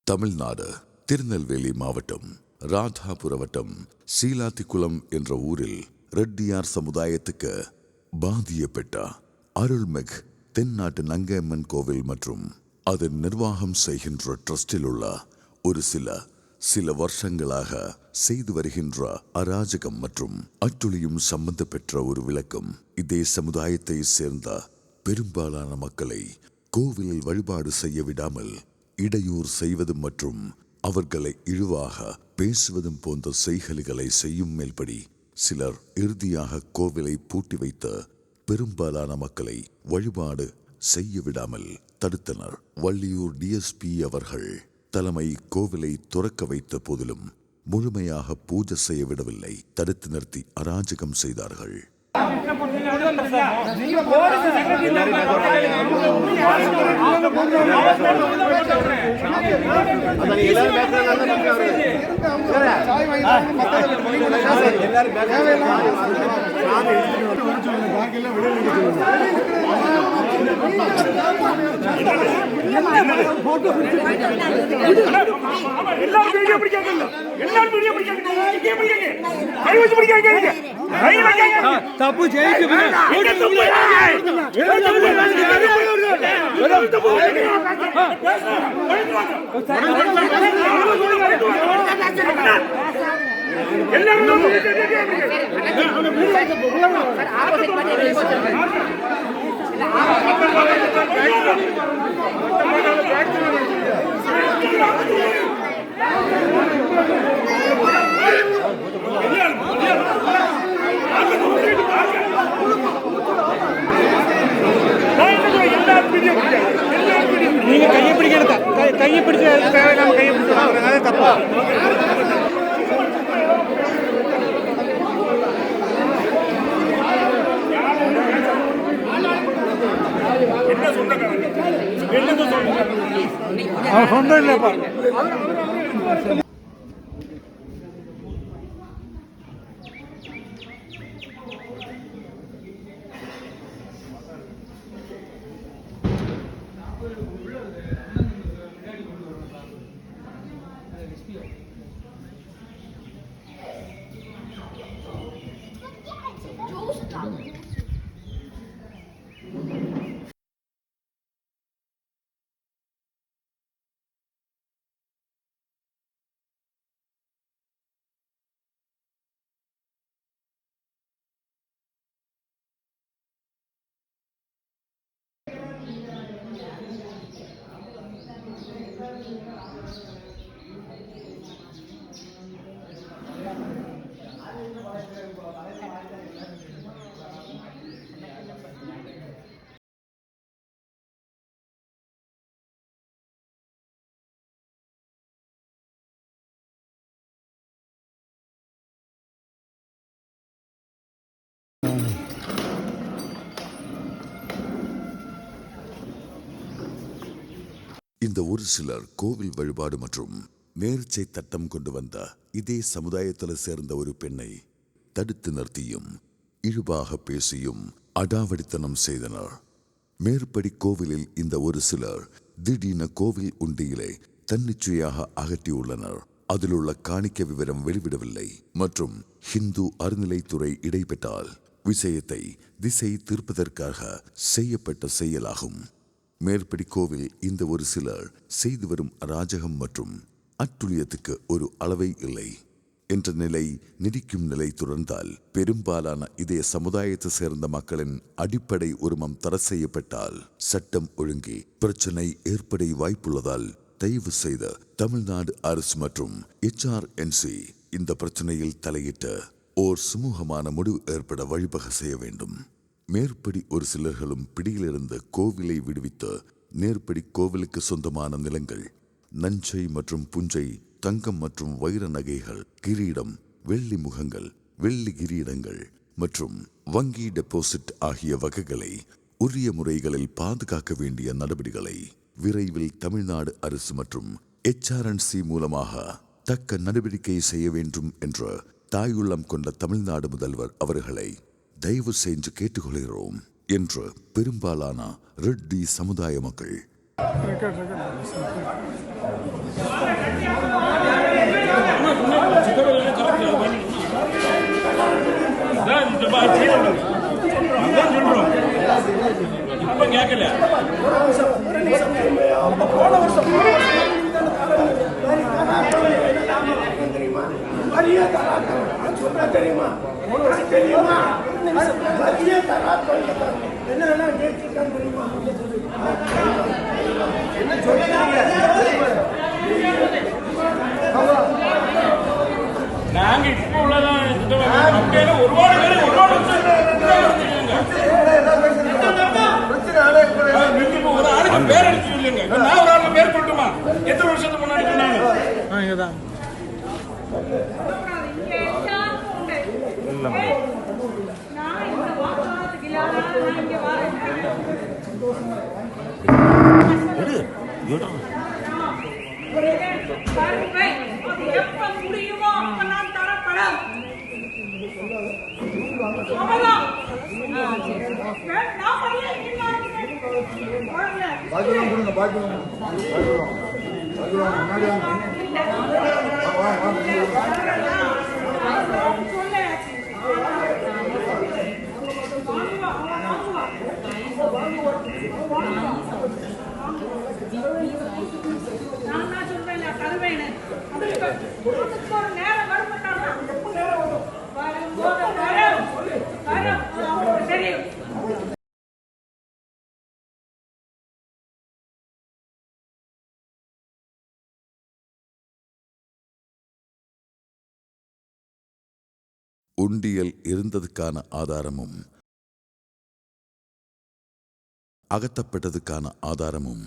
தமிழ்நாடு திருநெல்வேலி மாவட்டம் ராதாபுர வட்டம் சீலாத்திக்குளம் என்ற ஊரில் ரெட்டியார் சமுதாயத்துக்கு பாதியப்பட்ட அருள்மிகு தென்னாட்டு நங்கையம்மன் கோவில் மற்றும் அதன் நிர்வாகம் செய்கின்ற ட்ரஸ்டில் உள்ள ஒரு சில வருஷங்களாக செய்து வருகின்ற அராஜகம் மற்றும் அட்டுழியும் சம்பந்தப்பெற்ற ஒரு விளக்கம் இதே சமுதாயத்தை சேர்ந்த பெரும்பாலான மக்களை கோவிலில் வழிபாடு செய்ய விடாமல் இடையூறு செய்வது மற்றும் அவர்களை இழிவாக பேசுவதும் போன்ற செய்கைகளை செய்யும் மேல்படி சிலர் இறுதியாக கோவிலை பூட்டி வைத்த பெரும்பாலான மக்களை வழிபாடு செய்ய விடாமல் தடுத்தனர். வள்ளியூர் டிஎஸ்பி அவர்கள் தலைமை கோவிலை துறக்க வைத்த போதிலும் முழுமையாக பூஜை செய்ய விடவில்லை. தடுத்து நிறுத்தி அராஜகம் செய்தார்கள். தப்பு ஜெயிச்சு நீங்க கையை பிடிக்க கையை பிடிச்சு நம்ம கையை பிடிச்சோம் அதே தப்பா அவன் சொந்தம் இல்லப்பா. இந்த ஒரு சிலர் கோவில் வழிபாடு மற்றும் நேர்ச்சை தட்டம் கொண்டு வந்த இதே சமுதாயத்தில் சேர்ந்த ஒரு பெண்ணை தடுத்து நிறுத்தியும் இழிவாக பேசியும் அடாவடித்தனம் செய்தனர். மேற்படி கோவிலில் இந்த ஒரு சிலர் திடீரென கோவில் உண்டியிலே தன்னிச்சையாக அகற்றியுள்ளனர். அதில் உள்ள காணிக்க விவரம் வெளிவிடவில்லை மற்றும் ஹிந்து அறநிலைத்துறை இடைப்பட்டால் விஷயத்தை திசை திருப்பதற்காக செய்யப்பட்ட செயலாகும். மேற்படி கோவில் இந்த ஒரு சிலர் செய்து வரும் அராஜகம் மற்றும் அட்டுழியத்துக்கு ஒரு அளவை இல்லை என்ற நிலை நீடிக்கும் நிலை தொடர்ந்தால் பெரும்பாலான இதே சமுதாயத்தை சேர்ந்த மக்களின் அடிப்படை உரிமம் தடை செய்யப்பட்டால் சட்டம் ஒழுங்கி பிரச்சனை ஏற்பட வாய்ப்புள்ளதால் தயவு செய்த தமிழ்நாடு அரசு மற்றும் HRNC இந்த பிரச்சனையில் தலையிட்டு ஓர் சுமூகமான முடிவு ஏற்பட வழிவகை செய்ய வேண்டும். மேற்படி ஒரு சிலர்களும் பிடியிலிருந்து கோவிலை விடுவித்த நேர்படி கோவிலுக்கு சொந்தமான நிலங்கள், நஞ்சை மற்றும் புஞ்சை, தங்கம் மற்றும் வைர நகைகள், கிரீடம், வெள்ளி முகங்கள், வெள்ளி கிரீடங்கள் மற்றும் வங்கி டெபாசிட் ஆகிய வகைகளை உரிய முறைகளில் பாதுகாக்க வேண்டிய நடவடிக்கைகளை விரைவில் தமிழ்நாடு அரசு மற்றும் HRNC மூலமாக தக்க நடவடிக்கை செய்ய வேண்டும் என்ற தாயுள்ளம் கொண்ட தமிழ்நாடு முதல்வர் அவர்களை தயவு செய்து கேட்டுக்கொள்கிறோம் என்று பெரும்பாலான ரெட்டி சமுதாய மக்கள் தெரியுமா? தெரியுமா? மத்திய தராத்தல் என்னென்ன கேட்டிருக்கான்னு தெரியுமா? என்ன சொல்றீங்க? நாங்க இப்ப உள்ளதான் அப்படியே ஒருபாடு பேர் ஒருபாடு ஒரு ஆளுக்கு பேர் எடுத்து சொல்லுங்க. நான் ஒரு ஆளுக்கு பேர் சொல்லட்டுமா? எத்தனை வருஷத்துக்கு முன்னாடி சொன்னாங்க? இங்கதான் உண்டியல் இருந்ததுக்கான ஆதாரமும் அகற்றப்பட்டதுக்கான ஆதாரமும்